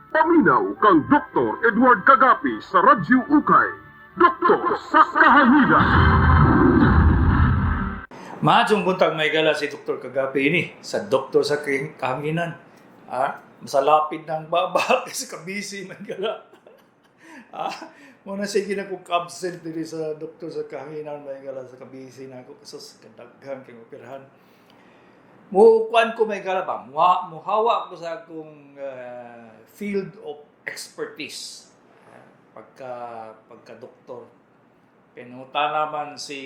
Paminaw kang Dr. Edward Kagapi sa Radyo Ukay. Doktor sa Kahanginan. Maadjong buntag may gala si Dr. Kagapi ini sa Doktor sa Kahanginan. Masalapit ng baba kasi kabisi may gala. Muna sige na kong absent diri sa Doktor sa Kahanginan may gala sa kabisi na ako kasos kadaghan kay operahan. Mukuan ko may gala ba? Muhawa ko sa akong field of expertise. Pagka-doktor. Pinuta naman si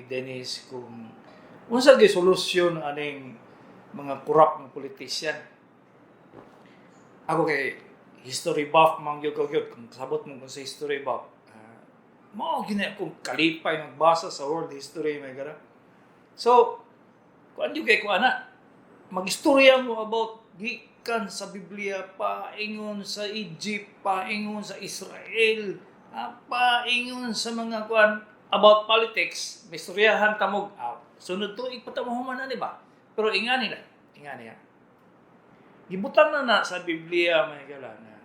Dennis kung unsa gi solusyon aning mga corrupt ng politician. Ako kay history buff man gyud kung sabot mo kung sa history buff. Mao gina kung kalipay nagbasa sa world history may gara. So, kuan gyud kay kuana magistorya mo about gikan sa Biblia, paingon sa Egypt, paingon sa Israel, paingon sa mga kuan about politics, mistoryahan tamog. Sunod to ipatamuhuman na, di ba? Pero ingani na. Gibutan na sa Biblia may gala na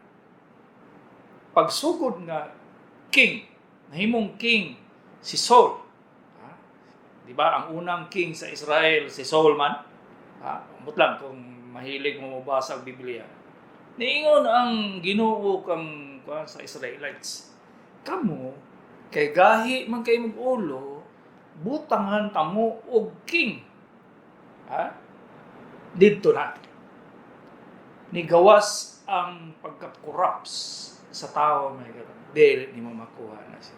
pagsugod nga king, nahimong king si Saul. Di ba ang unang king sa Israel si Saul man? Umot lang kung mahilig mo mabasa ang Biblia. Niingon ang Ginoo kang sa Israelites. Kamo kay gahi man kay mong ulo, butangan tamo og king. Dito na. Nigawas ang pagka-corrupts sa tao may ganun. Dili ni mo makuha na siya.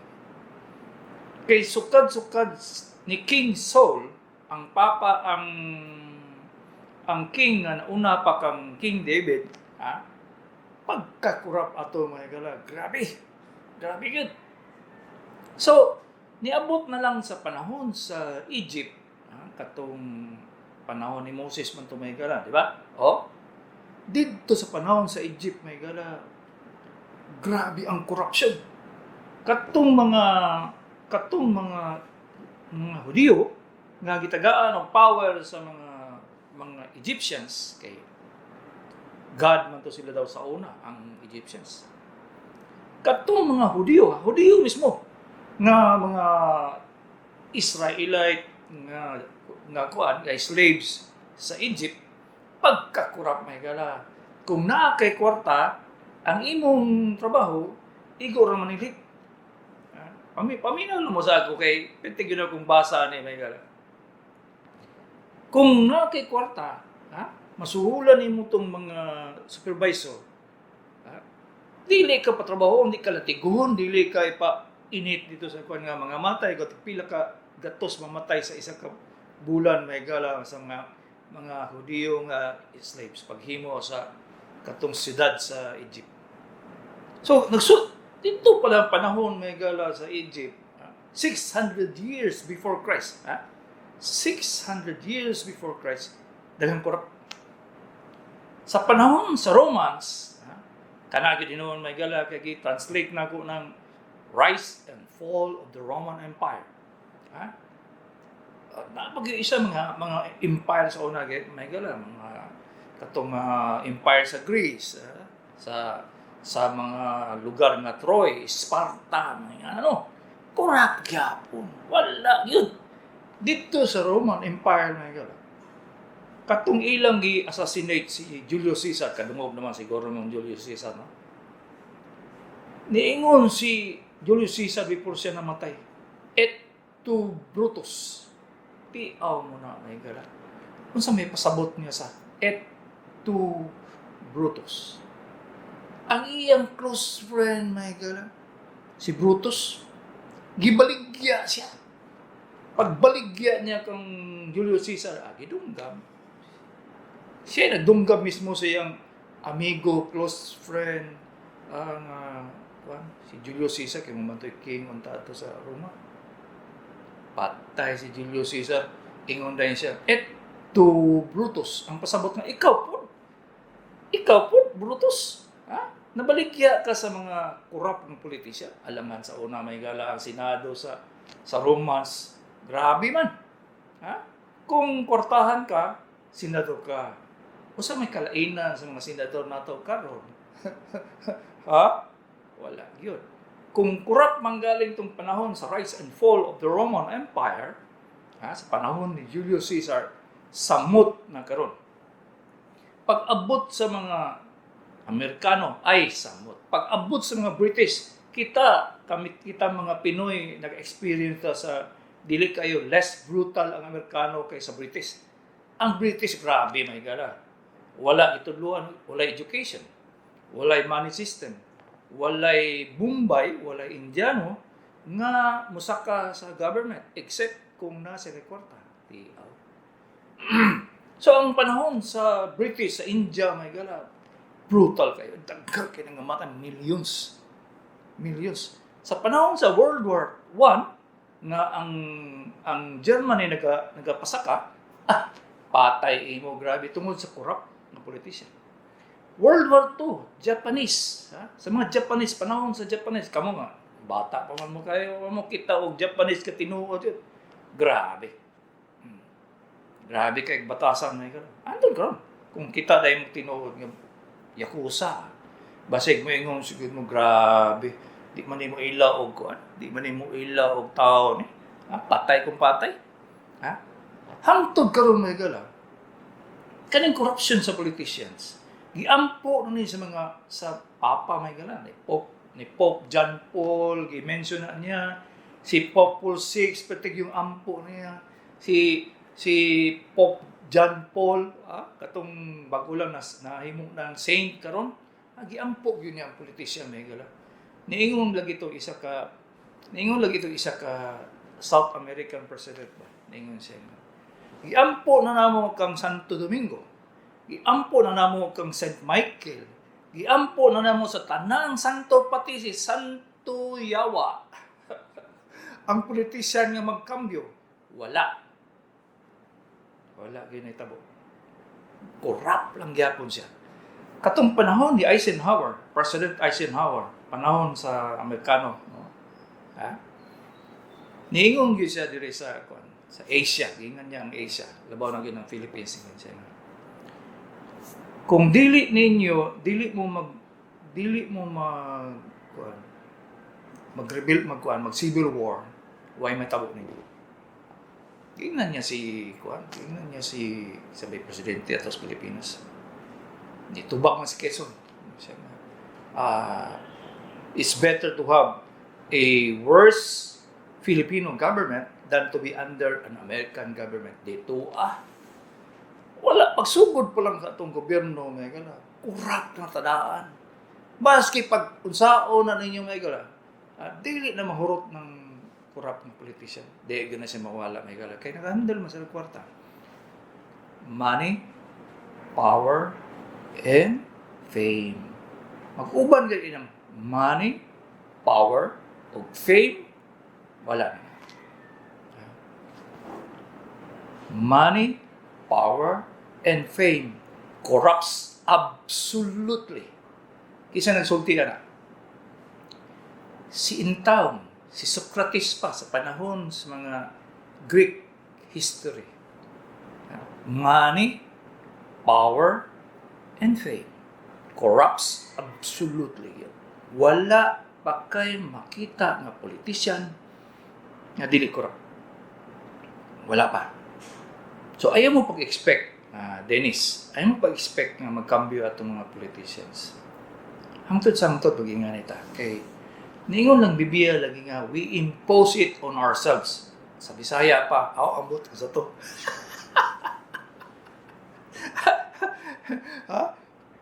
Kay sukad-sukad ni King Saul ang king nga una pa kang King David, pagka-corrupt ato mga gala, grabe yun. So, niabot na lang sa panahon sa Egypt, katong panahon ni Moses man ito may gala, di ba? Dito sa panahon sa Egypt may gala, grabe ang corruption. Katong mga Hudiyo nga gitagaan og power sa mga Egyptians kay God man to sila daw sa una ang Egyptians. Katong mga Hudiyo mismo nga mga Israelite nga kuan kay slaves sa Egypt pagka-corrupt may gala. Kung naa kay kwarta ang imong trabaho igor man nilik. Paminaw mo sa ako kay pentig yun akong basa ni may gala. Kung na kay kwarta, masuhulan nimo tong mga supervisor. Dili ka patrabaho, hindi ka latiguhon, dili ka ipa-init dito sa kuan nga mga matay, pila ka gatos mamatay sa isa ka bulan may gala sa mga Hudiyo nga slaves paghimo sa katong siyudad sa Egypt. So, dito pala panahon may gala sa Egypt, 600 years before Christ. 600 years before Christ, daghang corrupt. Sa panahon sa Romans, kanagid noon may gala kay translate na ko ng Rise and Fall of the Roman Empire. Napag-isa mga empire sa una may gala, mga katong empire sa Greece, sa mga lugar nga Troy, Sparta, mga corrupt gyapon. Wala yun. Dito sa Roman Empire na gala, katong ilang gi-assassinate si Julius Caesar, kadungog naman siguro ng Julius Caesar, no? Niingon si Julius Caesar before siya namatay, et tu Brutus. Tiaw mo na may gala. Kung sa may pasabot niya sa et tu Brutus. Ang iyang close friend may gala, si Brutus, gibaligya siya. Pagbaligya niya kang Julius Caesar, gidunggam. Siya nagdunggam mismo sa iyang amigo, close friend, si Julius Caesar, kaya mamantoy king unta ato sa Roma. Patay si Julius Caesar, ingon dahil siya, et tu Brutus, ang pasabot nga, ikaw po, Brutus, nabaligya ka sa mga corrupt ng politisya. Alangan sa una may gala ang Senado sa Romans. Grabe man. Kung kwartahan ka, senador ka. O sa may kalainan sa mga senador nato karon, Ha? Wala yun. Kung corrupt manggaling itong panahon sa rise and fall of the Roman Empire, sa panahon ni Julius Caesar, samot na karon. Pag-abot sa mga Amerikano ay samot. Pag-abot sa mga British, kita mga Pinoy nag-experience sa dili kayo less brutal ang Amerikano kaysa British. Ang British grabe may gala. Wala ituluan, wala education, wala money system, walay Bombay, walay Indiano nga musaka sa government except kung nasa rekwarta. So ang panahon sa British sa India may gala brutal kayo. Dagdag kayo ng mata, millions. Sa panahon sa World War I, nga ang Germany nagapasaka, patay imo grabe tungod sa corrupt na politician. World War II, Japanese. Sa mga Japanese, panahon sa Japanese, kamo nga, bata pa man mo kayo, mo kita og Japanese ka tinuod yun. Grabe. Grabe kay batasan na ikaw. Andun karon. Kung kita dahil mo tinuod nga, Yakuza. Basig mo ingon siguro mo, grabe. Di man mo ilaw og kuan, di man mo ilaw og tao ni. Patay kung patay. Hangtod karon may gala. Kaning corruption sa politicians. Giampo ni sa papa may gala ni Pope John Paul, gi-mention na niya si Pope Paul VI, pati yung ampo niya. Si Pope John Paul, katong bago lang nahimong ng saint karon, giampo gyud niya ang politician may gala. Niingon lagi to isa ka South American president ba. Niingon siya. Giampo na namo kang Santo Domingo. Giampo na namo kang St. Michael. Giampo na namo sa tanang santo pati si Santo Yawa. Ang politician nga magkambyo, wala ginitabo. Corrupt lang gyapon siya. Katong panahon ni Eisenhower, President Eisenhower, panahon sa Amerikano, no? Niingon gyud siya diri sa Asia, gingan niya ang Asia, labaw na gyud ang Philippines gingan siya. Kung dili mo mag civil war, why matabo ninyo? Gingan niya si sabay presidente atos Pilipinas. Nitubak man si Quezon. It's better to have a worse Filipino government than to be under an American government. Dito, wala. Pagsugod pa lang sa itong gobyerno, may gala, kurap na tadaan. Baski pag unsao na ninyo, may gala, dili na mahurot ng kurap ng politician. Di na siya mawala, may gala. Kaya nakahandle mo sa kwarta. Money, power, and fame. Mag-uban ganyan ng money, power, o fame, wala na. Money, power, and fame corrupts absolutely. Kisa nagsulti na. Si Intaon, si Socrates pa sa panahon sa mga Greek history. Money, power, and fame corrupts absolutely. Wala pa kayo makita nga politician nga dili corrupt. Wala pa. So ayaw mo pag-expect, Dennis, ayaw mo pag-expect nga magkambyo atong mga politicians. Hangtod sa hangtod, pag-ingan ita. Kay ningon lang bibiya lagi nga, we impose it on ourselves. Sa Bisaya pa, ambot ko sa to.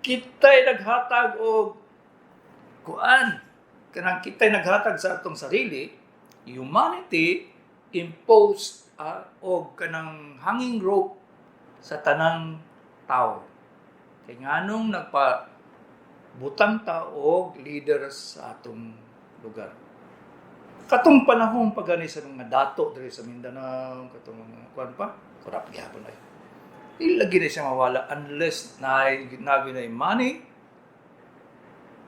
Kita'y naghatag o kita'y naghatag sa atong sarili, humanity imposed o kanang hanging rope sa tanang tao. Kaya nganong nagpabutang tao o leader sa atong lugar. Katong panahon pagani sa mga dato diri sa Mindanao, katong mga kurap gyapon ay. Ilagi na siya mawala unless na money,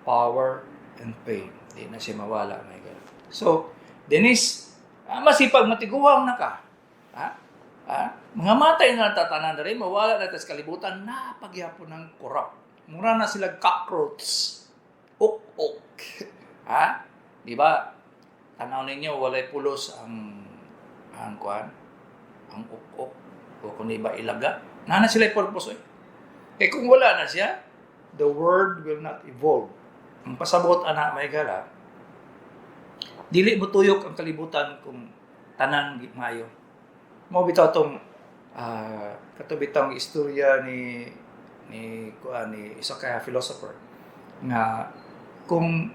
power, and fame. Di na siya mawala. My God. So, Dennis, masipag matiguang na ka. Mga matay na tatanan na rin, mawala na sa kalibutan, napagyapon ng corrupt. mura na sila cockroach. Uk-uk. Ha? Di ba? Tanaw ninyo, walay pulos ang kuan, ang uk-uk. O kung di ba ilaga. Nana sila purpose eh. Eh kung wala na siya, the world will not evolve. Ang pasabot anak may gala, dili mo tuyok ang kalibutan kung tanan maayo. Mo bitaw tong katubitang istorya ni isa ka philosopher nga kung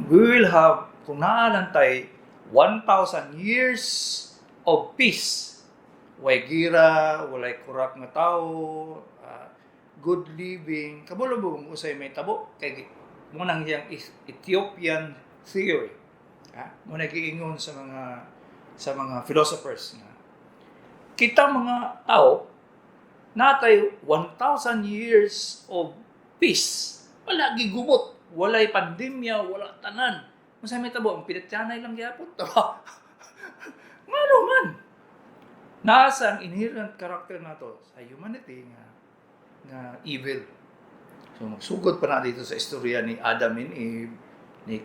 we will have, kung naalantay 1,000 years of peace, way gira, walay kurak nga tao, good living, kabulubong usay may tabo kay mo nang yang Ethiopian theory. Mo nagiingon sa mga philosophers nga kita mga tao natay 1,000 years of peace. Wala gigubot, walay pandemya, wala tanan. Masay may tabo ang pinatyanay lang gyapon to. Ngano man. Nasa ang inherent character nato sa humanity nga evil. So magsugod pa na dito sa istorya ni Adam and Eve, ni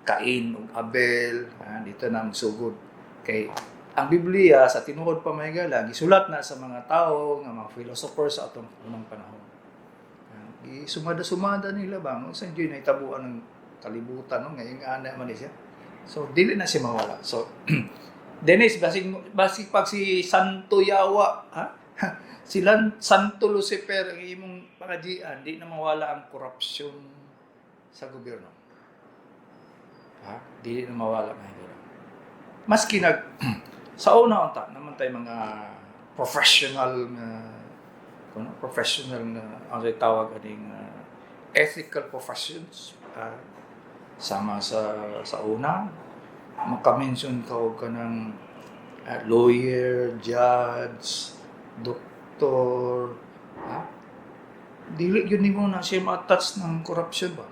Cain ug Abel, dito na magsugod. Kay ang Biblia sa tinuod pa may gala gisulat na sa mga tao nga mga philosophers sa atong unang panahon. Sumada nila ba sa diyo na itabuan ng kalibutan no ngayon ana man siya. So dili na siya mawala. So Dennis basig pag si Santo Yawa, sila Santo Lucifer ang imong pangajian, di na mawala ang korupsyon sa gobyerno. Di na mawala mahigura. Maski sa una unta naman tay mga professional na ang tawag aning ethical professions sama sa una maka-mention ka og kanang lawyer, judge, doktor, dili yun nimo na siya ma-attach ng corruption ba?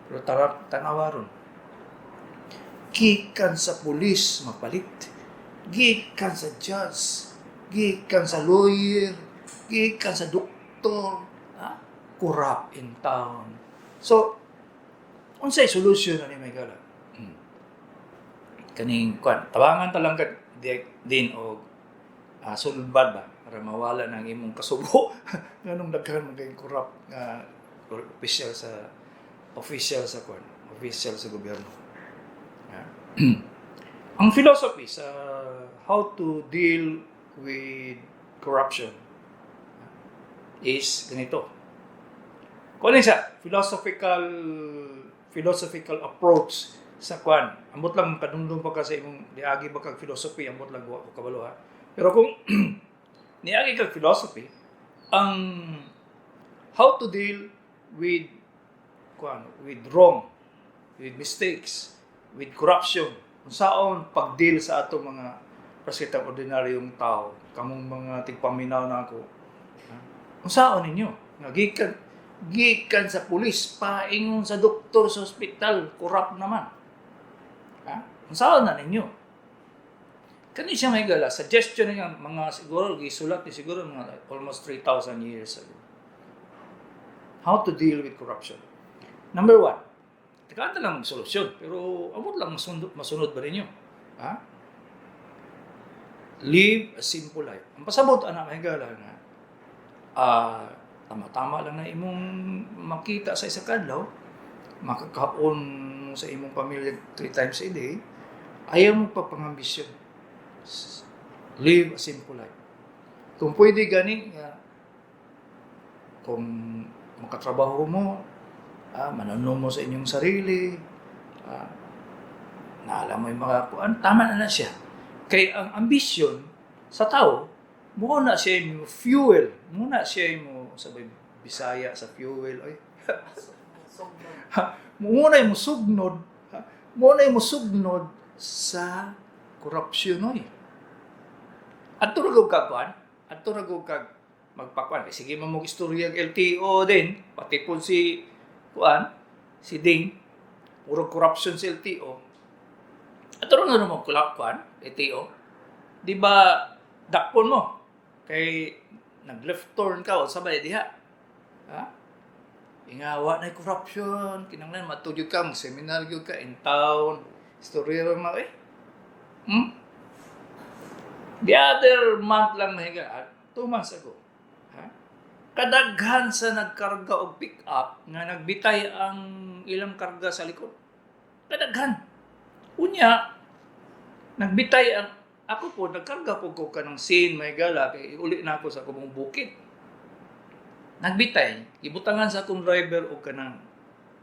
Pero tanawaron. Gikan sa pulis mapalit, gikan sa judge, gikan sa lawyer, gikan sa doktor, corrupt in town. So, unsay solution ani may gala? Kaning tabangan talaga din og sulbad ba para mawala ng imong kasubo nganong daghan maging corrupt nga official sa gobyerno. Ang philosophy sa how to deal with corruption is ganito. Kung ano siya, philosophical approach sa kwan. Ambot lang kadundong pa ka sa imong diagi ba kag philosophy, ambot lang ko kabalo ha. Pero kung niagi kag philosophy, ang how to deal with with wrong, with mistakes, with corruption, unsaon pag-deal sa atong mga prasetang ordinaryong tao, kamong mga tigpaminaw na ako. Unsaon ninyo? Nga gikan sa pulis, paingon sa doktor sa ospital, corrupt naman. Saan na ninyo? Kani siya may gala, suggestion niya mga siguro, gisulat ni siguro mga almost 3,000 years ago. How to deal with corruption. Number 1, tikanta lang mag-solusyon, pero amot lang masunod ba ninyo? Live a simple life. Ang pasabot, anak may gala nga, tama-tama lang na imong makita sa isa kadlaw, makakaon sa imong pamilya 3 times a day, ayaw mo pa pangambisyon. Live a simple life. Kung pwede gani, kung makatrabaho mo, mananom mo sa inyong sarili, naalam mo yung mga kuan, tama na siya. Kaya ang ambisyon sa tao, muna siya yung fuel, muna siya yung sabay Bisaya sa fuel, muna yung musugnod sa korupsyon oy. At turagog kag magpakuan. Sige mo istorya ng LTO din, pati po si Ding, puro corruption sa LTO. At turagog mo kuan LTO. Di ba dakpon mo kay nag-left turn ka o sabay diha. Ingawa na corruption, kinanglan matudyo ka, mag-seminar gyud ka in town, istorya na The other month lang mahiga, 2 months ago. Ha? Kadaghan sa nagkarga og pick-up nga nagbitay ang ilang karga sa likod. Kadaghan. Unya, nagbitay ang ako po, nagkarga po ko ka ng scene, may gala, kay uli na ako sa kumong bukid. Nagbitay, ibutangan sa akong driver o ka ng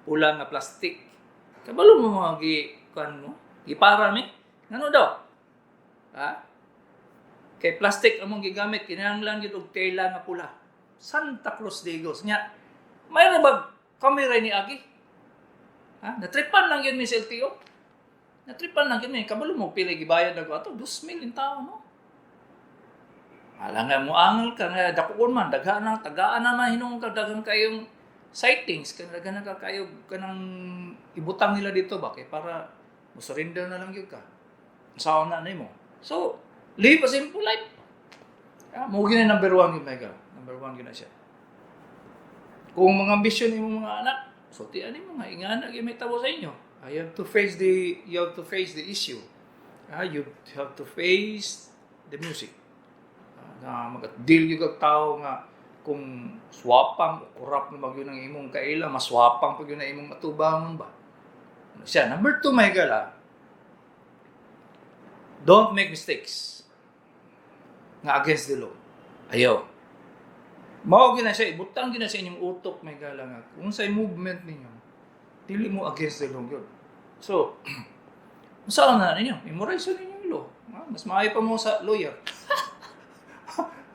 pula nga plastic. Kabalo mo mga gipara mi? Ngano daw? Ha? Kay plastic among gigamit, kinahanglan yun og tela nga pula. Santa Cruz de Igos. Nya, mayroon ba kamera ni Agi? Ha? Natripan lang yun, Miss LTO. Natripan lang yun. Kabalo mo, pila gibayad na ko. Ato, 2,000 in tao, no? Alam nga mo, angal ka nga, dakuon man, tagaan na man, hinong dagang kayong sightings, dagaan na kayo, kanang ibutang nila dito ba? Kaya para, surrender na lang yun ka. Saan na mo. So, live a simple life. Mugin na number 1 yun, Michael. Number 1 yun na siya. Kung mga ambisyon ng mga anak, so tiyan mo nga, ingana yung may tabo sa inyo. You have to face the issue. You have to face the music. Na mag-deal yung tao nga kung swapang o kurap na magyo ng imong kaila, maswapang pag yun na imong matubangon ba. Ano siya? Number 2, Michael, don't make mistakes nga against the law. Ayaw. Mao gina siya, ibutang gina sa inyong utok, may gala nga. Kung sa movement ninyo, dili mo against the law yun. So, saan na ninyo? Memorize ninyo yung law. Mas maayo pa mo sa lawyer.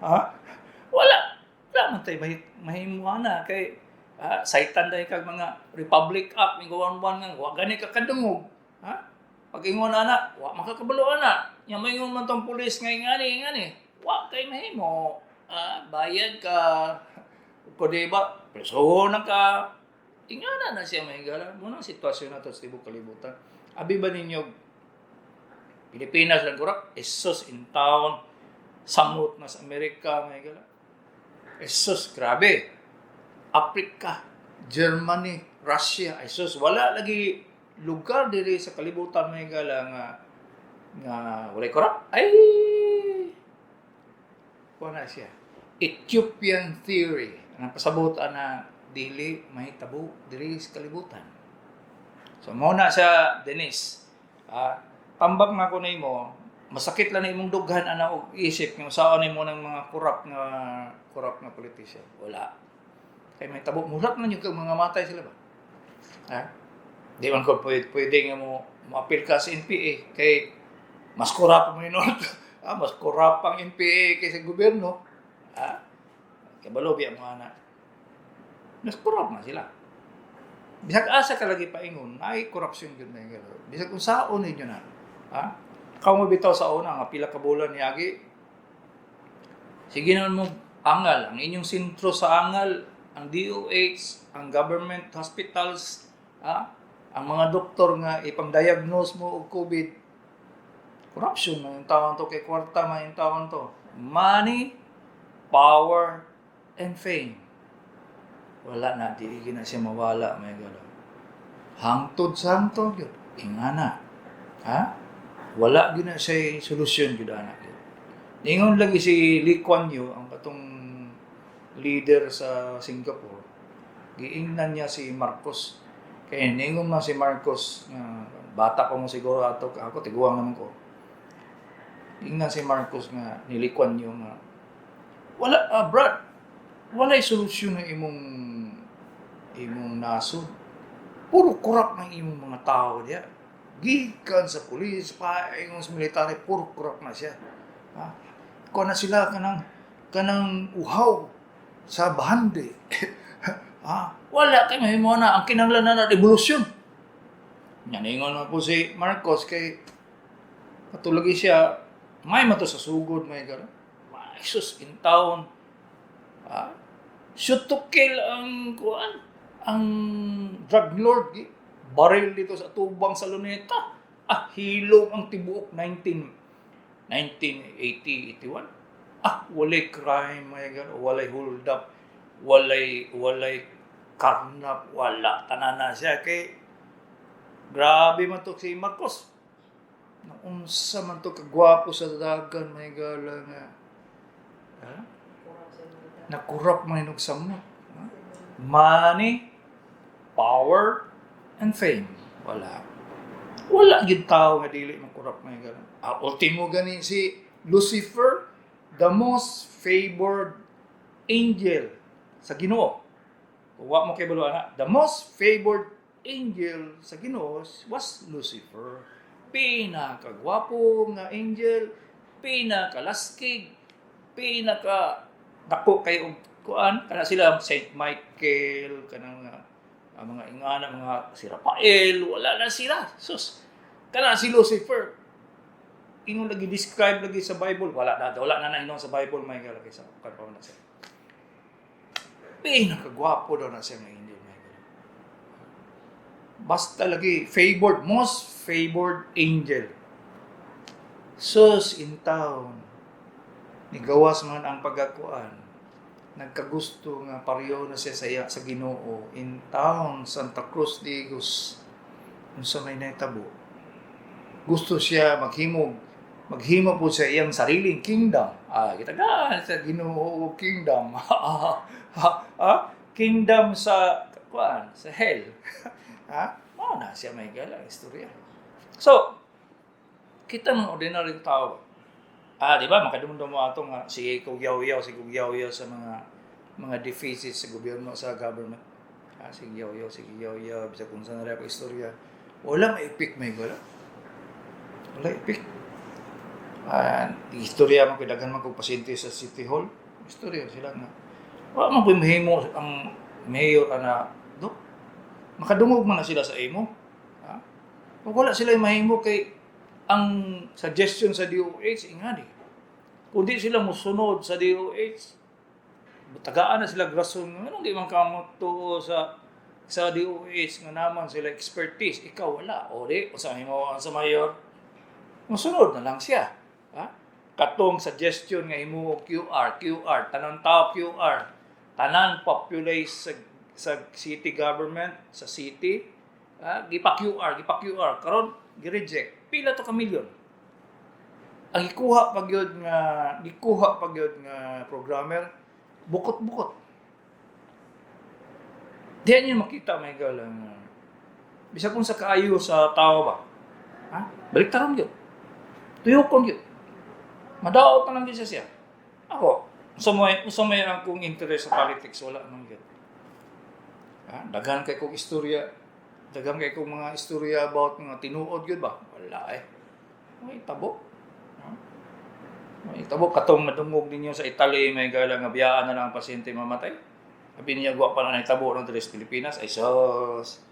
Ha? Wala man tayo mahimuha na. Kay, saitan dahil kag mga Republic Act, may gawan-gawan nga, wag gani ka kadungog. Ha? Pag ingon na, wag makakabalo na. Yung may ingon man tong pulis, ngani. Wag kayo mahimo. Bayad ka. Kung diba, preso na ka. Tingnan na siya mahigala. Muna ang sitwasyon na ito sa tibok kalibutan. Abi ba ninyo, Pilipinas lang kurap, esos in town, samot na sa Amerika, mahigala. Esos, grabe. Africa, Germany, Russia, esos, wala lagi lugar diri sa kalibutan mahigala nga walay kurap. Ay, na siya. Ethiopian theory. Ang pasabutan na dili mahitabo diri sa kalibutan. So mao na sa Dennis. Tambak na ko nimo, masakit lang na imong dughan ana og isip nga saan nimo ng mga kurap nga politician. Wala. Kay mahitabo murat man yung mga matay sila ba. Di man ko pwede nga mo appeal ka sa NPA kay mas kurap mo inot. Mas kurap ang NPA kaysa gobyerno. Kabalo biya mga anak. Mas kurap na sila. Bisag asa ka lagi paingon, ay korupsyon yun na yung gano'n. Bisag kung saon ninyo na. Kung mabitaw sa una, nga pila ka bulan ni Agi, sige naman mo angal. Ang inyong sentro sa angal, ang DOH, ang government hospitals, ang mga doktor nga ipang-diagnose mo og COVID, corruption na yung tawon to, kay kwarta man yung tawon to. Money, power, and fame. Wala na, di na siya mawala, may galaw. Hangtod sa hangtod yun. Ingana. Wala yun na siya solusyon yun, anak yun. Ingon lagi si Lee Kuan Yew, ang patong leader sa Singapore, giingnan niya si Marcos. Kaya ningon man si Marcos, bata pa mo siguro ato, ako tiguang naman ko. Tingnan si Marcos nga nilikuan niyo nga wala brad walay solusyon ng imong nasod. Puro korap ng imong mga tao diya. Gikan sa pulis, paingon sa military, puro korap na siya. Kung na sila kanang uhaw sa bahande. Wala kay mahimo na ang kinahanglan na revolusyon. Ningon na po si Marcos kay patulagi siya may mato sa sugod, may gano'n. Sus, in town. Shoot to kill ang drug lord. Baril dito sa tubang sa Luneta. Hilom ang tibuok 1980, 81. Walay crime, may gano'n. Walay hold up. Walay karnap, wala, tanan na siya. Kay, grabe man to si Marcos. Naunsa man to kagwapo sa dagan, may gala nga. Ha? Nakurap man yung samot. Ha? Money, power, and fame. Wala. Wala yung tao nga dili makurap may gala. Ultimo gani si Lucifer, the most favored angel sa Ginoo. Kung wa mo kay baluan, the most favored angel sa Ginoo was Lucifer. Pinakagwapo nga angel, pinakalaskig, pinaka dako kay kuan kana sila Saint Michael kanang mga ingana mga si Rafael, wala na sila. Sus. Kana si Lucifer. Ingon lagi describe lagi sa Bible, wala na inon sa Bible may lagi sa kan pa na siya. Pinakagwapo daw na siya ng angel. Basta lagi, favored, most favored angel. Sus in town, nigawas man ang pagakuan, nagkagusto nga pareho na siya sa Ginoo in town, Santa Cruz de Igus, sa may naitabo. Gusto siya maghimo po sa iyang sariling kingdom. Kita ka sa Ginoo kingdom. Kingdom sa kuan, sa hell. Mao na siya may gala istorya. So, kita ng ordinary tao. Di ba makadumdum mo atong si Kugyaw-yaw sa mga deficits sa gobyerno sa government. Si Kugyaw-yaw bisa kung saan na istorya. Wala maipik may gala. Wala ipik. Istorya man kay daghan man kog pasyente sa City Hall. Istorya sila nga. Wala man po mahimo ang mayor ana makadungog man na sila sa imo. Kung wala sila mahimo kay ang suggestion sa DOH ingani. Kung di sila musunod sa DOH, tagaan na sila grason nga di man kamoto sa DOH nga naman sila expertise, ikaw wala. O di, usa himo sa mayor. Musunod na lang siya. Katong suggestion nga himo QR, tanan tao QR, tanan populate sa city government, sa city, gipa-QR, karon gi-reject. Pila to ka milyon. Ang gikuha pag nga programmer, bukot-bukot. Diyan niyo makita may galang. Bisa kung sa kaayo sa tao ba? Baliktaran gyud. Tuyokon gyud. Madaot na lang din siya. Ako, sumay akong interest sa politics, wala nang gyud. Daghan kay kong istorya. Daghan kay kong mga istorya about mga tinuod gyud ba? Wala May tabo. May tabo katong madungog ninyo sa Italy may gala nga biyaan na lang ang pasyente mamatay. Abi niya guwa pa na tabo ng tres Pilipinas ay sos.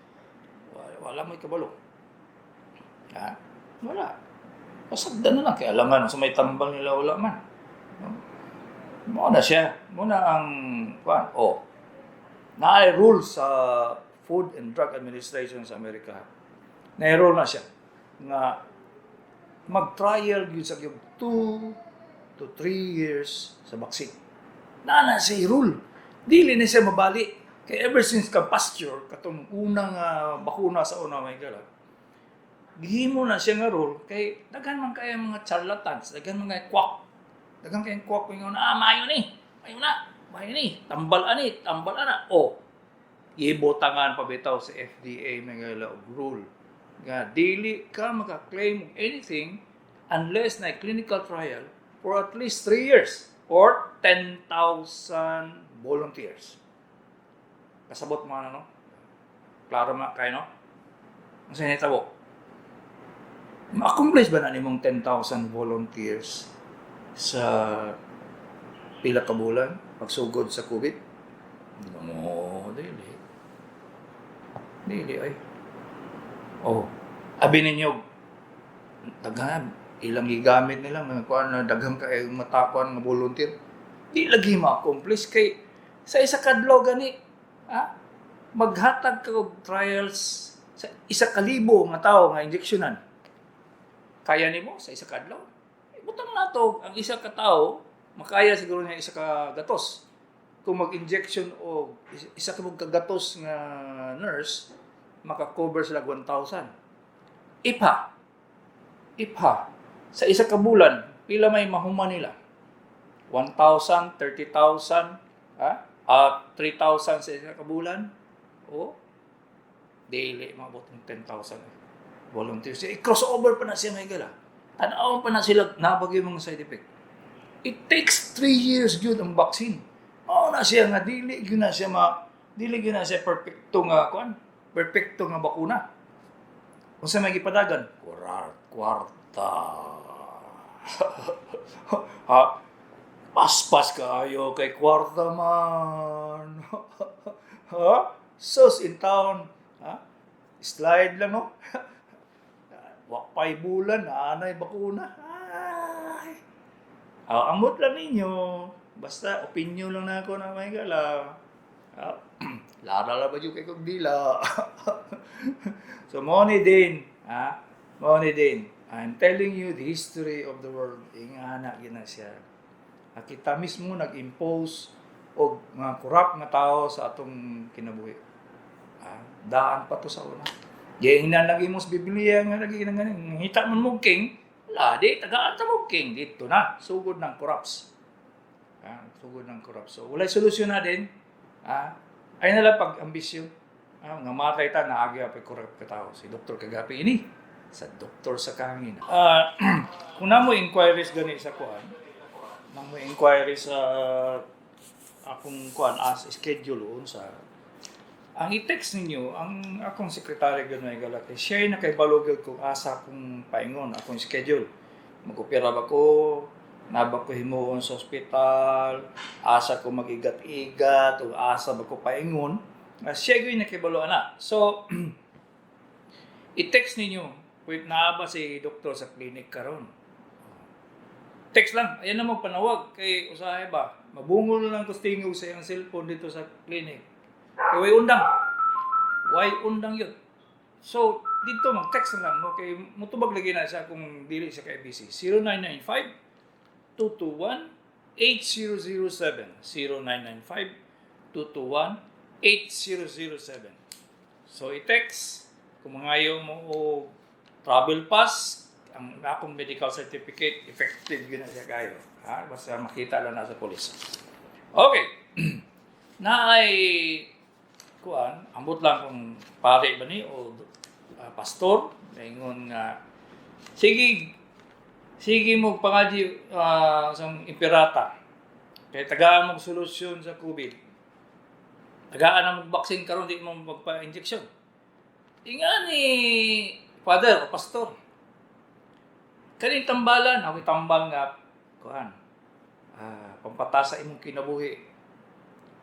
Wala may kabalo. Wala. Pasagdan na lang kay alangan sa may tambal nila wala man. Muna siya. Muna ang na-rule sa Food and Drug Administration sa Amerika. Na-rule na siya nga mag-trial yun sa 2 to 3 years sa vaccine. Na siya rule. Dili na siya mabali. Kaya ever since ka-pasture, katong unang bakuna sa una may galag, gihimo na siya nga rule, kay daghan man kaya mga charlatans, daghan man kaya quack. Daghan kaya quack yung mayo ni, tambal ana. Ibotangan pa bitaw sa FDA may gala og rule. Nga dili ka maka-claim anything unless na clinical trial for at least 3 years or 10,000 volunteers. Kasabot mo no? Klaro ma kay no? Ang sinitabo. Ma-accomplish ba na nimong 10,000 volunteers sa pila ka bulan pagsugod sa COVID? Dili ay. Abi ninyo daghan ilang gigamit nila nga kuan na daghang kay matakuan nga volunteer. Di lagi ma-accomplish kay sa isa kadlaw gani maghatag ka og trials sa 1,000 nga tawo nga injeksyonan. Kaya nimo sa isa ka adlaw? Butang nato ang isa ka tawo makaya siguro niya isa ka gatos. kung mag-injection o isa ka mong kagatos nga nurse, maka-cover sila 1,000. Ipha, sa isa ka bulan, pila may mahuman nila? 1,000, 30,000, 3,000 sa isa ka bulan? O, daily, mabot ng 10,000. Volunteers. Crossover pa na siya may gala. Tanawan pa na sila nabagay mga side effect. It takes 3 years gyud ang vaccine. Na siya nga dili gyud na siya perfecto nga bakuna. Unsa may gipadagan? Kwarta. Ha? Paspas kayo kay kwarta man. Ha? Sus in town. Ha? Slide lang no. Wakpay bulan, anay bakuna. Ay. Amot lang ninyo. Basta, opinion lang na ako na may gala. Lara ba yung kay kong dila? So, money din. Money din. I'm telling you the history of the world. Ingana, gina siya. Kita mismo nag-impose o mga corrupt nga tao sa atong kinabuhi. Daan pa to sa una. Yang lagi mo sa Biblia nga lagi nang hita man mo king, di tagaan ta mo king dito na sugod ng corrupts. Sugod ng corrupts. So walay solusyon na din. Ay nala pag ambisyon. Nga matay ta naagi pa corrupt ka tao si Dr. Kagapi ini sa doktor sa kangin. Kung namo inquiries gani sa kuan, namo inquiries sa akong kuan as schedule sa ang i-text ninyo, ang akong sekretary gano'y galaki, siya na kay balogil kung asa akong paingon, akong schedule. Mag-opera ba ko, naba ko himuon sa ospital, asa ko mag-igat-igat, o asa ba ko paingon. Siya gano'y nakibalo na. So, i-text ninyo, wait na ba si doktor sa clinic karon? Text lang, ayan na mo panawag, kay usahay ba, mabungol lang ko tingog sa iyang cellphone dito sa clinic. Kaya way undang yun. So, dito mag-text na lang, okay, mutubag lagi na siya kung dili siya kay busy. 0995-221-8007. 0995-221-8007. So, i-text kung mangayo mo o travel pass, ang akong medical certificate, effective yun na siya kayo. Basta makita lang na sa polis. Okay. Na ay kuan, ambot lang kung pare ba ni o pastor, ngayon nga sige mo pangaji sang imperata. Kay tagaan mo solusyon sa COVID. Tagaan mo vaccine karon di mo magpa-injection. Inga ni father o pastor. Kaning tambalan, ako tambal nga kuan. Pampatasa imong kinabuhi.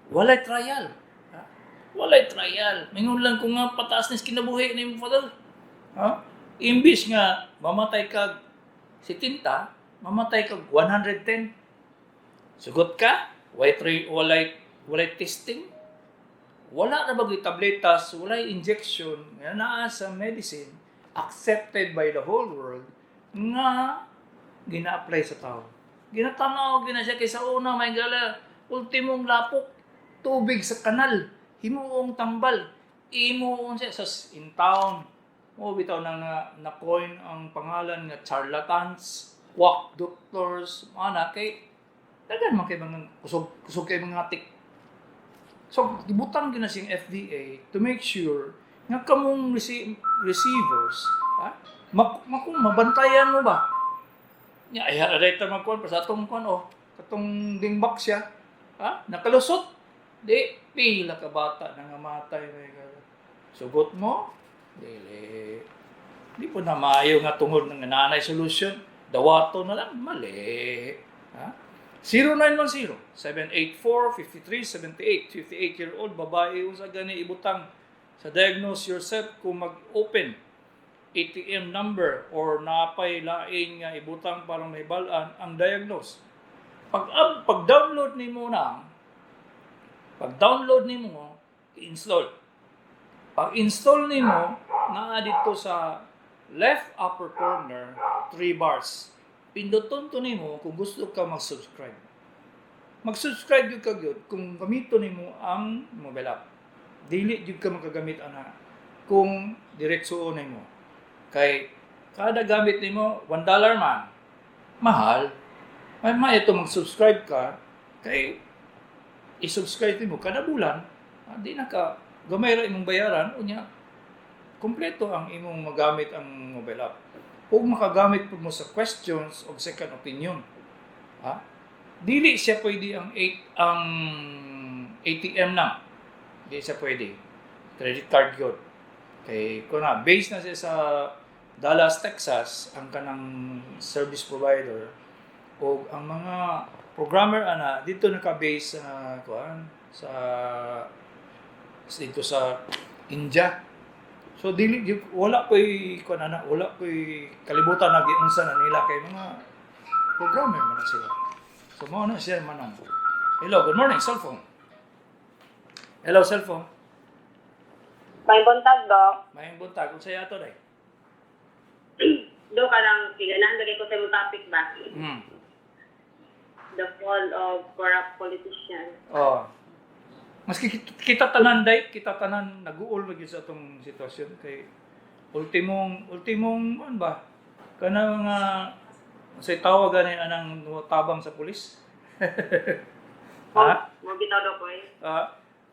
Walay trial. Walay trial. Mingon lang kung nga pataas na kinabuhi ni mo father. Imbis nga mamatay kag 70, mamatay kag 110. Sugot ka? Walay testing. Wala na bagay tabletas, walay injection nga naa sa medicine accepted by the whole world nga gina-apply sa tao. Ginatanaw gina siya kaysa una may gala ultimong lapok tubig sa kanal. Himuong tambal, imuong siya sa in town. Bitaw na coin ang pangalan nga charlatans, quack doctors, kay dagan man kay mga kusog kay mga tik. So, gibutang gina siyang FDA to make sure nga kamong receivers, mabantayan mo ba? Ay data magkuan pa sa atong kuan katong dingbak siya. Nakalusot. Di, pila ka bata na ngamatay. Sugot mo? Dili. Di po na maayo nga tungod ng nanay solution. Dawato na lang. Mali. 0910-784-5378. 58-year-old babae sa gani ibutang sa diagnose yourself kung mag-open ATM number or napay laing nga ibutang para may balaan ang diagnose. Pag-download nimo na pag-download nimo, i-install. Pag-install nimo, naa dito sa left upper corner, 3 bars. Pinduton to nimo kung gusto ka mag-subscribe. mag-subscribe jud ka gyud kung gamiton nimo ang mobile app. Dili jud ka makagamit ana kung diretso nimo. Kay kada gamit nimo $1 man mahal. May ito mag-subscribe ka kay i-subscribe mo kada bulan, di na ka gamay ra imong bayaran unya kompleto ang imong magamit ang mobile app. Kung makagamit po mo sa questions o second opinion, ha? Dili siya pwede ang ATM na. Dili siya pwede. Credit card yun. Kay kung na, based na siya sa Dallas, Texas, ang kanang service provider o ang mga programmer ana dito naka-base sa dito sa India. So dili wala ko'y wala ko'y kalibutan na unsa na nila kay mga programmer man sila. So mao na siya manang. Hello, good morning, cellphone. Hello, cellphone. May buntag, Doc. May buntag kung saya ato day. Do ka lang, ganahan lagi ko sa mong topic ba? The fall of corrupt politicians. Oh. Maski kita tanan nag-uol lagi sa atong sitwasyon kay ultimong ano ba kana nga say tawag gani anang tabang sa pulis. Ha? Mo bitaw do ko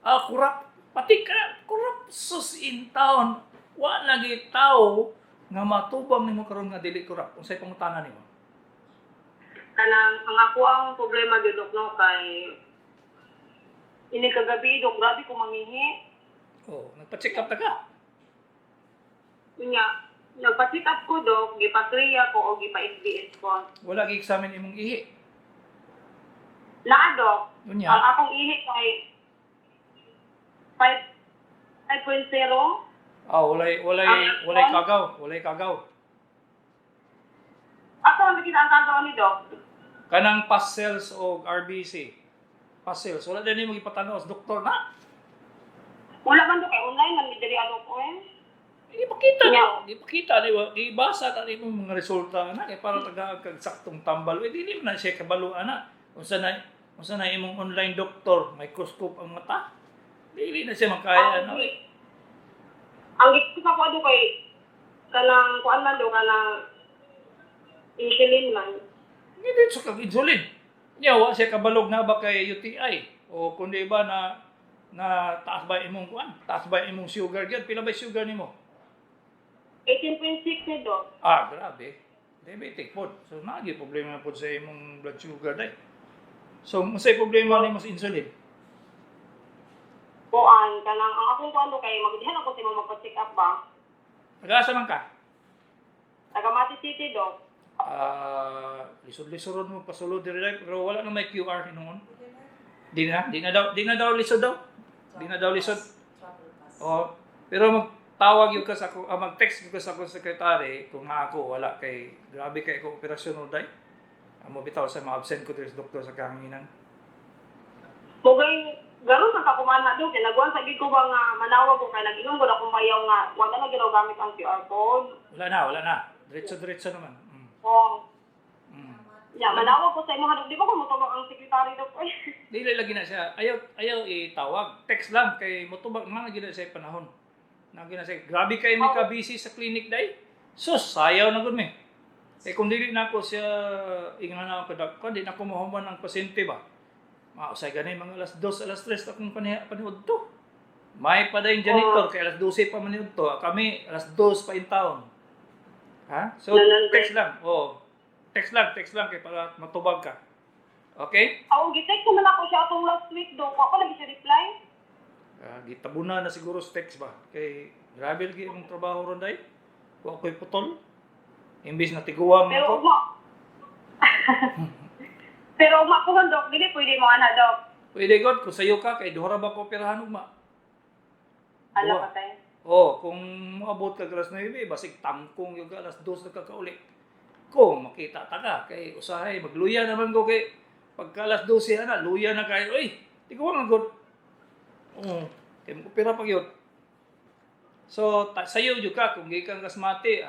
Corrupt pati corrupt sus in town wa lagi tao nga matubang nimo karon nga dili corrupt unsay pangutangan nimo? Kanang ang ako ang problema gyud no kay ini kagabi Dok, grabe ko mangihi. Oh, nagpa-check up ta ka? Unya, nagpa-check up ko Dok, gipa-kriya ko o gipa-SBS ko. Wala gi examine imong ihi. Naa Dok. Unya. Ang akong ihi kay 5.0. Walay kagaw. Ato ang nakita ang kagawa ni Dok. Kanang past cells o RBC. Past cells. Wala din mo ipatanaw sa doktor na. Wala man Dok, kay online man diri ano ko Ipakita ni ibasa ta ni mga resulta na kay para taga kag saktong tambal. Dili man na siya kabalo ana. Unsa na imong online doktor, microscope ang mata. Dili na siya makaya ano. Ang gusto ko ano kay kanang kuan man do kanang insulin man. Hindi sa kag insulin. Nya wa siya kabalog na ba kay UTI o kundi ba na taas ba imong kuan? Taas ba imong sugar gyud? Pila ba sugar nimo? 18.6 ni do. Grabe. Diabetic pod. So naagi problema pod sa imong blood sugar day. So unsay problema nimo sa insulin? Kuan kanang ang akong kuan do kay magdihan ako sa magpa-check up ba. Nag-asa man ka? Taga Mati City do. Lisod-lisod mo pasulod diri pero wala na may QR hinuon. Di na daw lisod daw. Di na daw lisod. Oh, pero magtawag yung ka sa ako, mag-text yung ka sa akong sekretary kung nga ako wala kay grabe kay ko operasyon no day. Amo bitaw sa mga absent ko diri sa doktor sa kahanginan. Mugay garo sa kakumana do kay nagwan sa gid ko ba nga manawag ko kay nag-ingon ko na kumayaw nga wala na ginaw gamit ang QR code. Wala na. Diretso naman. Oh. Ya, manawag ko sa imo hadog di ba ko motubag ang sekretary do ko. Dili lagi na siya. Ayaw itawag. Text lang kay motubag man gid sa panahon. Nagi na siya. Grabe kay mi ka busy sa clinic day. Sus, sayaw na gud mi. Kung dili na ako siya ingana ko dak ko di na ko mahuman ang pasyente ba. Mausay gani mga alas 2, alas 3 akong paniud to. May pa dayon janitor kay alas 12 pa maniud to. Kami alas 2 pa in town. Ha? So text lang. Oh. Text lang kay para matubag ka. Okay? Ako gi-text man ako siya atong last week do. Ako lagi siya reply. Gitabuna na siguro sa text ba. Kay grabe lagi ang trabaho ron day. Wa ko'y putol. Imbis na tiguwa mo Pero ko. Pero ko Dok, dili pwede mo ana Dok. Pwede god kung sayo ka kay duha ra ba ko operahan ugma. Ala Duha. patay. Kung moabot ka alas 9, basig tangkong yung alas 2 na kakaulit. Kung makita ta ka, kay usahay, magluya naman ko kay pagka alas 12 na, luya na kayo. Uy, di ko nga good. Kaya mag-opera pa yun. So, sayo yun ka, kung gikan ka smati,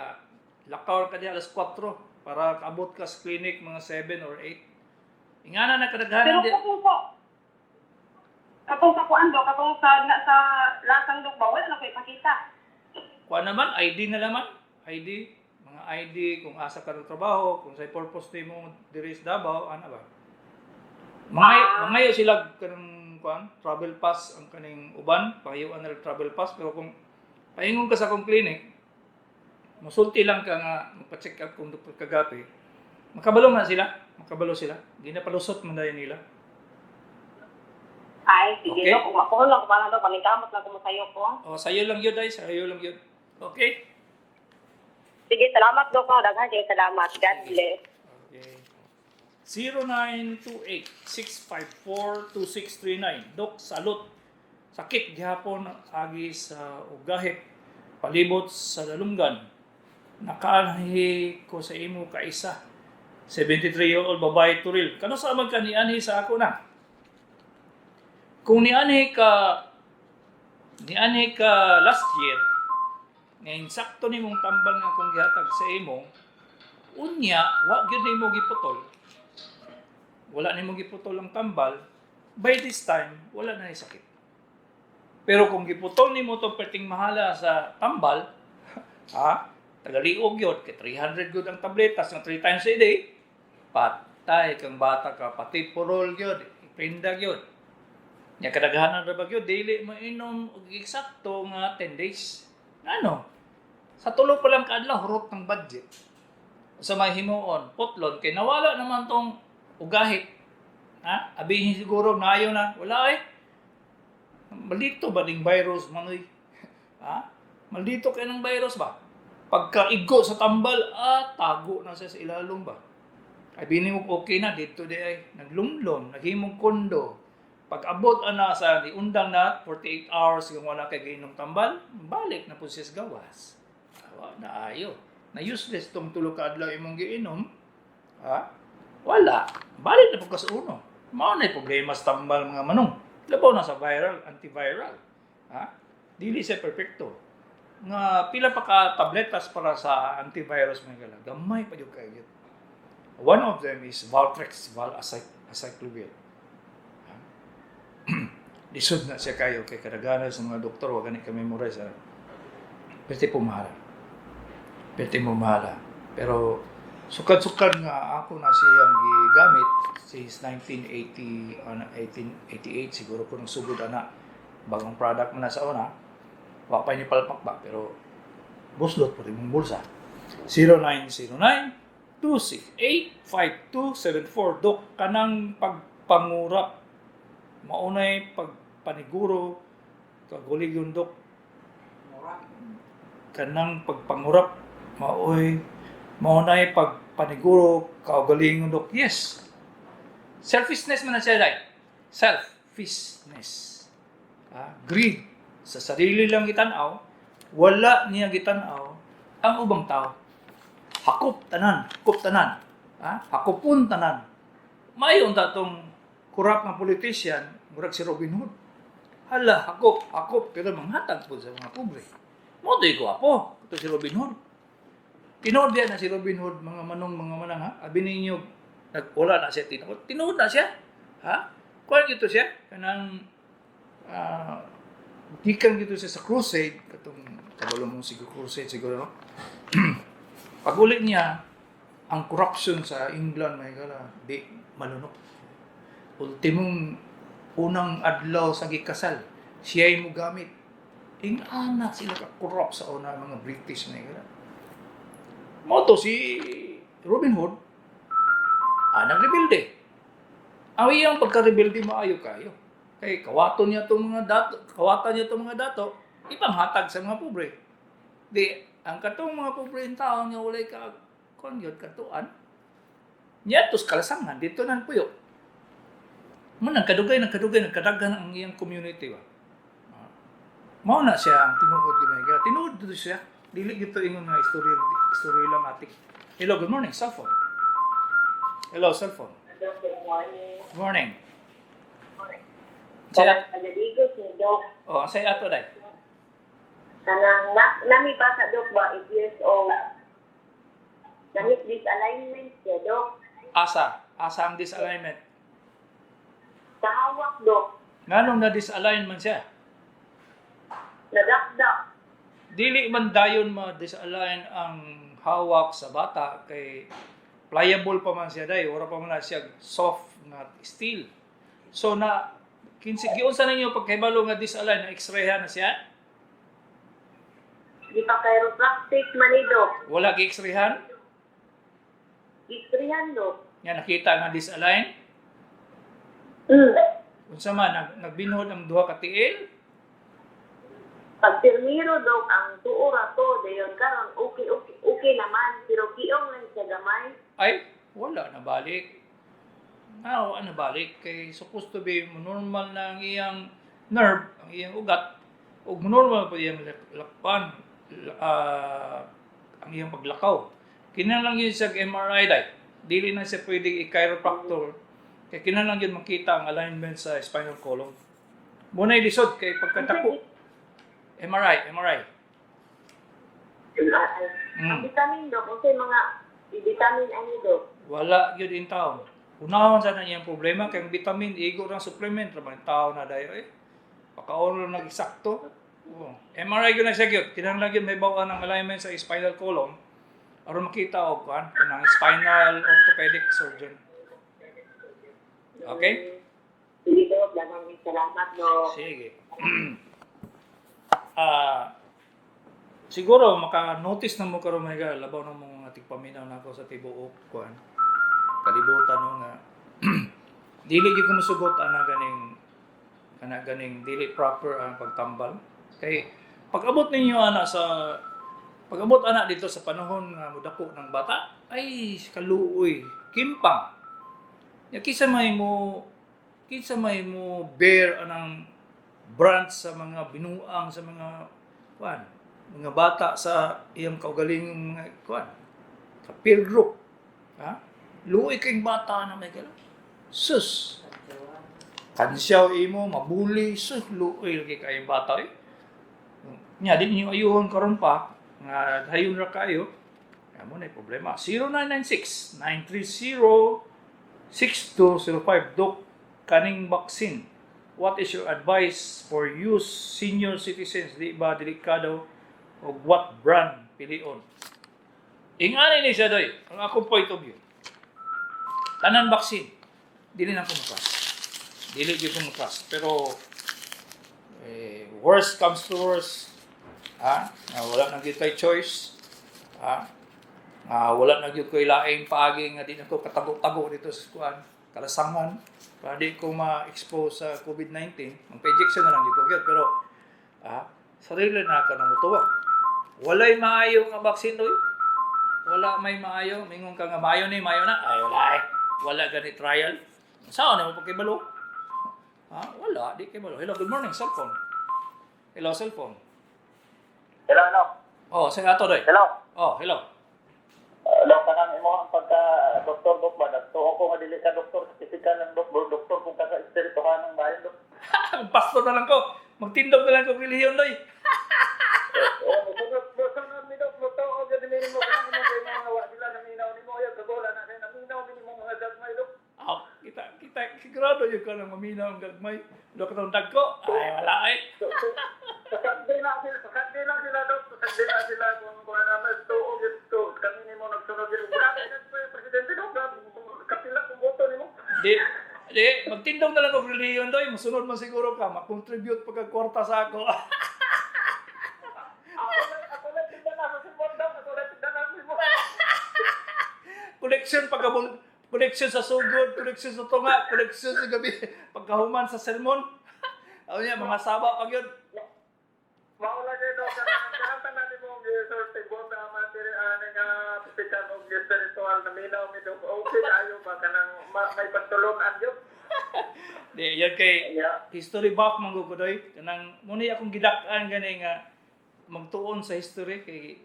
lakaw ka di alas 4 para kaabot ka sa clinic mga 7 or 8. Ingana na Pero kadaghanan di. katong sa kuan do, katong sa lasang dok ba, wala na ko ipakita. Kuha naman, ID na naman. ID. Mga ID, kung asa ka ng trabaho, kung sa purpose ni mo diri sa Davao, ano ba? Mangayo sila kanang kuan, travel pass ang kaning uban, pahayuan na travel pass, pero kung paingon ka sa akong clinic, musulti lang ka nga magpa-check up kung Dr. Kagapi, makabalo sila. Di na palusot man dayon nila. Ay, sige Okay. dok, kung makuha lang ko pala dok, panikamot lang ko mo sayo ko. O, sa'yo lang yun, sa'yo lang yun. Okay? Sige, salamat dok, daghan kayo salamat. God bless. Okay. 0928-654-2639. Dok, salot. Sakit gihapon agi sa ugahit. Palibot sa dalunggan. Nakaanhi ko sa imo kaisa. 73-year-old babae turil. Kano sa man ka nianhi sa ako na? Kung nianhi ka last year, ngayon sakto ni mong tambal nga kung gihatag sa imo, unya, wa gyud nimo giputol. Wala nimo giputol ang tambal, by this time, wala na ni sakit. Pero kung giputol nimo to perting mahala sa tambal, tagaliog yun, kay 300 good ang tabletas nga 3 times a day, patay kang bata ka, pati purol yun, ipindag yun. Nya kadaghanan ra ba gyud dili mainom og eksakto nga 10 days. Ano? Sa tulo pa lang kadlaw hurot ng budget. Sa may himuon, putlon kay nawala naman tong ugahit. Abihin siguro nayo na wala eh. Maldito ba ding virus manoy? Maldito kay ng virus ba? Pagkaigo sa tambal, tago na siya sa ilalong ba? Ay bini mo okay na dito di ay naglumlom, naghimong kondo. Pag abot ana sa diundang na 48 hours kung wala kay giinom tambal, balik na po siya sa gawas. Na ayo. Na useless tong tulo ka adlaw imong giinom. Wala. Balik na po ka sa uno. Mao na problema sa tambal mga manong. Labaw na sa viral, antiviral. Dili siya perfecto. Nga pila pa ka tabletas para sa antivirus mga gala. Gamay pa yung kayo. One of them is Valtrex, Valacyclovir. Lisod na siya kayo kay kadaghanan sa mga doktor, wag gani ka memorize. Pwede po mahala. Pero sukad-sukad nga ako na siyang gigamit since 1888 siguro ko nang sugod ana. Bagong product mo na sa una. Wa pa ni palpak ba pero buslot pa rin mong bulsa. 0909-268-5274 Dok, kanang pagpangurap maunay pagpaniguro kagulig yung dok kanang pagpangurap maunay pagpaniguro kaugaling yung dok. Yes, selfishness man na siya dahil selfishness, greed sa sarili lang gitanaw, wala niya gitanaw ang ubang tao. Hakop tanan, hakopon tanan. Mayon tatong kurap ng politician, murag si Robin Hood. Hala, hakop, pero manghatag po sa mga pobre. Moto'y ko apo, ito si Robin Hood. Tinood yan na si Robin Hood, mga manang, Abi ninyo, wala na siya tinood. Tinood na siya. Kuwan gito siya, kanang, gikan gito siya sa crusade, katong, kabalo mong crusade siguro, no? Pag-ulit niya, ang corruption sa England, may gala, di malunok. Ultimong unang adlaw sa gikasal, siya'y mo gamit. Ingana sila ka-corrupt sa una mga British na ika. Moto si Robin Hood, nag-rebelde. Awi ang pagka-rebelde maayo kayo. Kay kawatan niya itong mga dato, ipanghatag sa mga pobre. Di, ang katong mga pobre yung tao nga walay katuan, niya tos kalasangan, dito nan puyo. Nagkadugay, nagkadagan ang iyang community ba. Mao na siya ang tinuod ginaya. Tinuod dito siya. Dili gito ingon nga istorya lang atik. Hello, good morning, cellphone. Hello, cellphone. Good morning. Good morning. Saya naligo si Dok. Say ato dai. Kanang nami pa sa Dok ba 8 years old. Nangit disalignment siya Dok. Asa ang disalignment. Sa hawak, Dok. Nganong na-disalign man siya? Nadakdak. Dili man dayon ma-disalign ang hawak sa bata kay pliable pa man siya day, wala pa man na siya soft na steel. So na giunsa ninyo pagkahibalo nga disalign na x-rayhan na siya? Di pa chiropractic man ni Dok. Wala gi-x-rayhan? Istrihan, Dok. Nga nakita nga disalign? Unsa man nagbinhod ang duha ka tiil? Pag termino, Dok, ang tuo ra to, dayon karon okay naman, pero kiong lang siya gamay. Ay, wala na balik. Wala na balik kay supposed to be normal na ang iyang nerve, ang iyang ugat, ug normal pa iyang lakpan, ang iyang paglakaw. Kinahanglan yun sa MRI day. Dili na siya pwedeng i-chiropractor kay kinahanglan yun makita ang alignment sa spinal column. Muna ilisod kay pagkatako. MRI. Ang vitamin, Dok, kasi mga vitamin ano, Dok. Wala yun in taon. Unahon sa na iyang problema kay ang vitamin igo ng supplement ra man tao na dayo pakaon lang eksakto. MRI gyud na siya gyud. Kinahanglan gyud may bawaan ang alignment sa spinal column aron makita og kanang spinal orthopedic surgeon. Okay? Sige, Dok. Maraming salamat, Dok. Sige. Siguro maka-notice na mo karon mga labaw na mo nga tigpaminaw nako sa tibuok kuan. Kalibutan no nga dili gyud ko masugot ana ganing dili proper ang pagtambal. Kay pag-abot ninyo dito sa panahon nga mudako ng bata ay kaluoy, kimpang. Ya kinsa may mo bear anang branch sa mga binuang sa mga mga bata sa iyang kaugalingong mga sa peer group. Luoy kayong bata na may kailan. Sus! Kansyaw imo, mabuli, sus, luoy kayong bata Nya, di niyo ayuhon karon pa, nga dayon ra kayo, kaya mo na yung problema. 0996-930-6205, Dok, kaning vaccine. What is your advice for use senior citizens? Di ba delikado? O what brand pilion? Ingani ni siya doy, ang akong point of view. Tanan vaccine, dili na ko makas. Dili gyud ko makas. Pero worst comes to worst, wala na gyud kay choice. Wala na gyud ko ilaing paagi nga di na ko katago-tago dito sa kuan, kalasangan. Para di ko ma-expose sa COVID-19, magpa-injection na lang gyud ko gyud. Pero sarili na ako nang mutuwag. Walay maayo nga vaccine doy. Wala may maayo, mingon ka nga maayo na. Ay wala Wala gani trial. Saan na mo pagkibalo? Wala, di kay balo. Hello, good morning, cellphone. Hello, cellphone. Hello. Sa ato doy. Hello. Hello. Hello, kanang imo ang pagka-doktor, Dok, ba? Nagtuo ko nga dili ka doktor, specifical ng doktor kung kaka-espirituhan ng bayan, Dok. Pastor na lang ko. Magtindog na lang ko relihiyon doy. Sunod ni Dok, totoo, gadi mo kanang imo kay mga wa sila naminaw nimo ay kagola na naminaw nimo mga gagmay, Dok. Kita sigurado yung ka nang maminaw ang gagmay. Dok katong dagko. Ay wala Sakadde na sila, Dok. Sakadde na sila kung naman tuo gito. Kami nimo nagsunod gito. Grabe na presidente, Dok. Kapila kung boto nimo. Di, magtindog na lang ko relihiyon doy. Masunod man siguro ka. Makontribute pagkakwarta sa ako. Ako lang tignan na sa Simon, Dok. Ako lang tignan na sa Simon. Connection sa sugod, connection sa tunga, connection sa gabi, pagkahuman sa sermon. Mga saba pag yun. Maula kayo, Dok. Kanang tanan nimo Sir Tibon na materi nga pipikan og spiritual na minaw mi, Dok. Okay ayo ba kanang may pagtulungan yun? Di, yan kay history buff manggugudoy. Kanang muna akong gidak-an gani nga magtuon sa history kay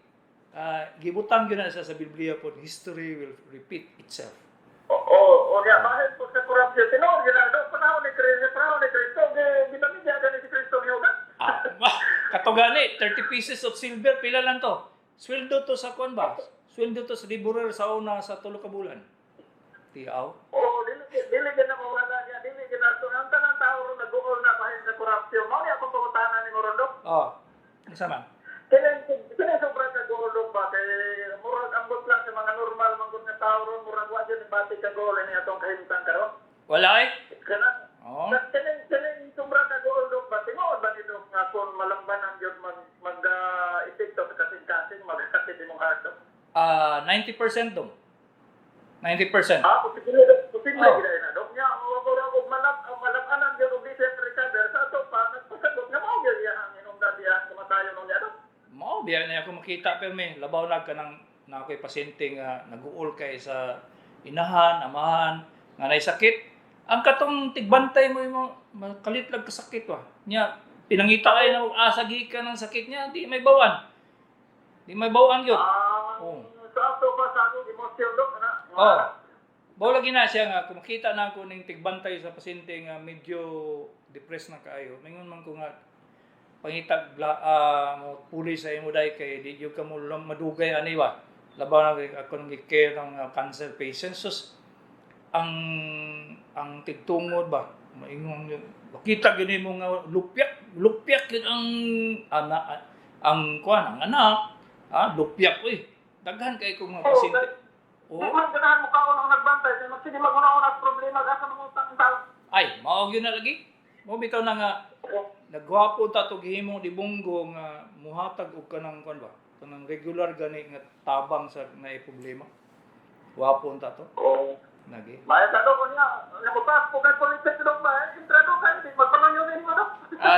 gibutang yun na sa Biblia po, history will repeat itself. Bakit po sa corruption? Tinawag yun na, Dok. Panahon ni Cristo, ginamigyan gani si Cristo niyo ba? Katugani, 30 pieces of silver, pila lang to? Sweldo to sa kuan ba? Sweldo to sa laborer sa una sa 3 ka bulan. Tiaw. Dili gina ko wala niya, dili gina to. Ang question mo, niya akong pangutanan ni Morondok. Oh. Ano sa man? Kaya sobrang kagulog ba? Kay murag ambot lang sa mga normal, manggod nga tao ron, murag wadyo ni Bati kagol, ni atong kahimtang karon. Wala eh. Kana, Oh. kaning sobrang kagulog ba? Tinuod ba nito nga kung malambanan yun mag-epekto sa kasing-kasing, mag-akatid imong heart. 90% dong. 90%. Posible Oh. gina na, Dok. Nya, og malabanan yun, og decent recover, sa ito pa, nagpasagot nga mao yun ang inungdan diya, kumatayo nung niya, Dok. Mao biya na ako makita pero may labaw na ka nang na ako'y pasyente nga nag-uol kay sa inahan, amahan nga nay sakit. Ang katong tigbantay mo yung makalit lang ka sakit wa. Nya pinangita kay na asa gikan ng sakit niya, di may bawan. Di may bawan gyud. Oh. Sa ato pa sa akong emosyon, Dok, na. Oh. Bawa lagi na siya nga kung makita na ako ning tigbantay sa pasyente nga medyo depressed na kaayo. Mingon man ko nga pangitag mo puli sa imo dai kay di jud ka mo madugay ani ba. Labaw na ako nang i-care ng cancer patients. Sus, ang tigtungod ba maingon yun. Makita gyud mo nga lupyak yun ang kuan ang anak. Lupyak oy. Daghan kay ko mga pasyente. Kung ganahan mo ka unang nagbantay, kaya magsige mag-una-una problema, asa mo utang tao. Ay, mao gyud na lagi. Mo bitaw na nga nagwapo ta to gihimo di bunggo nga muhatag og kanang kuan ba? Kanang regular gani nga tabang sa naay problema. Wapo ta to. Oo. Nagi. Maya ka Dok, niya, namutas po kay politik, Dok, ba? Intrado ka, hindi magpanonyonin mo, Dok.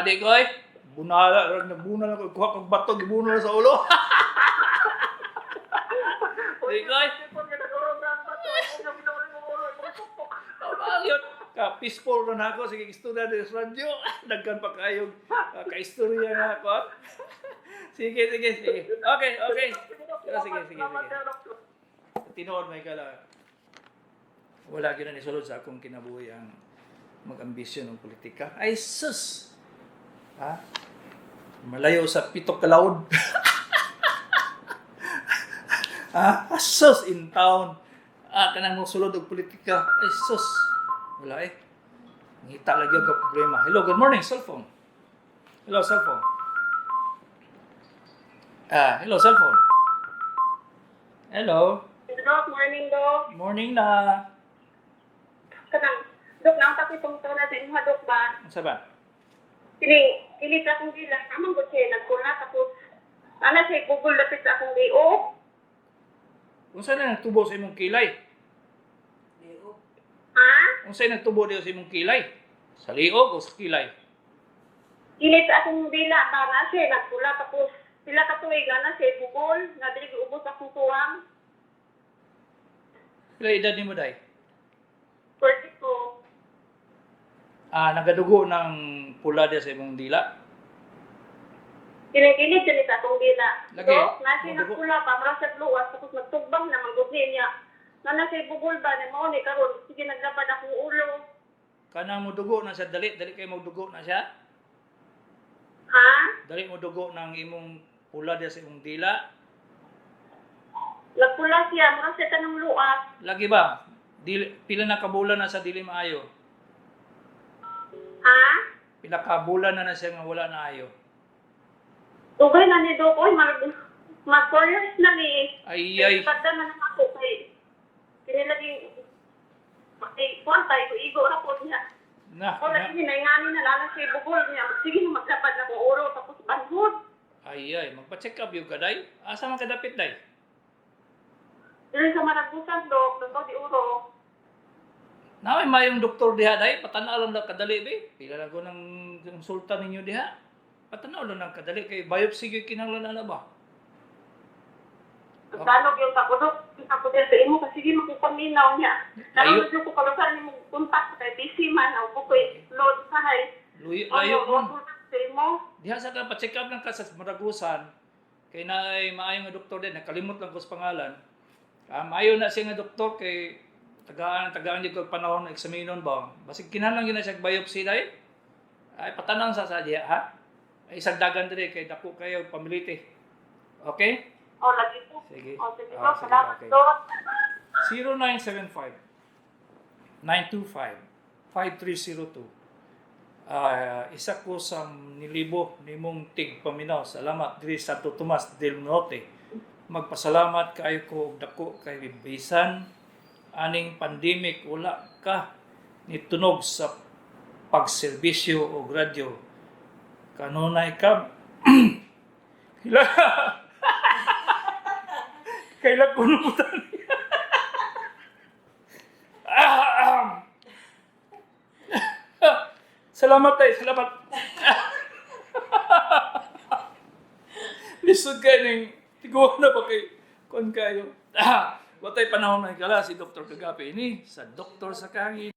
Di ko ay bunala nagbunal ako kuha kag bato gibunal sa ulo. Di ko ay yun. Peaceful ron ako. Sige, istorya din sa radyo. Dagkan pa kayo. Ka-istorya nga ako. Sige. Okay. Sige. Tinood may kala. Wala gyud na nisulod sa akong kinabuhi ang mag-ambisyon ng politika. Ay, sus! Malayo sa pitok kalawod. Sus! In town. Kanang mo sulod og politika. Ay, sus! Wala eh. Ngita lagi ang problema. Hello, good morning, cellphone. Hello, cellphone. Hello, cellphone. Hello. Dok, morning, Dok. Morning na. Kanang, Dok, nakatapit itong taon na sa inyo, Dok, ba? Ano sa ba? Kilit akong dila. Amang ko siya, nagkula. Tapos, siya, Google lapit sa akong D.O. Kung saan na nagtubo sa imong kilay? Ha? Kung saan nagtubo diyo sa imong kilay? Sa liog o sa kilay? Kilit sa akong dila. Para siya, nagkula. Tapos, sila katuwig, siya, Google. Nadali, ubos akong tuwang. Pila edad ni mo day? 42. Nagadugo ng pula diya sa imong dila? Kinikilit siya sa akong dila. Lagi, Dok, nasi madugo. nagkula pa. Mara siya luwas. Tapos, nagtugbang na manggugin niya. Siya, Google ba? Ni mo, ni karon. Sige, naglapad akong ulo. Kanang mo dugo na siya dali kay mo dugo na siya? Ha? Dali mo dugo ng imong pula diya sa imong dila? Nagpula siya. Mara siya tanong luwas. Lagi ba? Pila na kabulan na sa dili maayo? Ha? Pila kabulan na siya nga wala na ayo? Tugay na ni Dok. Oy, mag-4 years na ni. Ay. Kada na naman ako kay. Kinilaging. Kuwantay ko. Igo na po niya. O, lagi hinaingani na lalo siya bugol niya. Sige na maglapad na kong oro. Tapos banhod. Ay. Magpa-check up yung kaday? Asa man kadapit day? Dili sa maragusan, Dok. Nagkaw di uro. Naway mayong doktor diha day, patanaw lang daw kadali be. Pila lang ko ng sultan ninyo diha. Patanaw lang ng kadali kay biopsy gyud kinahanglan na ba? Tanog yung takudok. Ako din sa imo kasi sige makupaminaw niya. Layo. Pero ko kalusan ni mo kontak kay busy man o ko koy load sa hay. Layo mo. Sa imo. Diha sa ka pa-check up lang ka sa Maragusan. Kay naay maayo nga doktor din, nakalimot lang ko sa pangalan. Maayo na siya nga doktor kay tagaan di ko panahon na eksaminon ba. Basig kinahanglan gyud na siya biopsy day. Ay patanang sa diha ha. Ay isagdagan diri kay dako kayo pamiliti. Okay? O lagi po. Sige. O sige Ah, po. sige, Salamat okay. Dok. 0975 925 5302 Isa ko sa nilibo nimong tigpaminaw. Salamat diri Santo Tomas del Norte. Magpasalamat kayo ko og dako kay bisan aning pandemic wala ka nitunog sa pagserbisyo og radyo. Kanunay ka kailan kunutan. Salamat tayo, salamat. Lisod kayo ng tiguan na ba kay kon kayo. Watay panahon na ikala si Dr. Kagapi ini sa Doktor sa Kangin.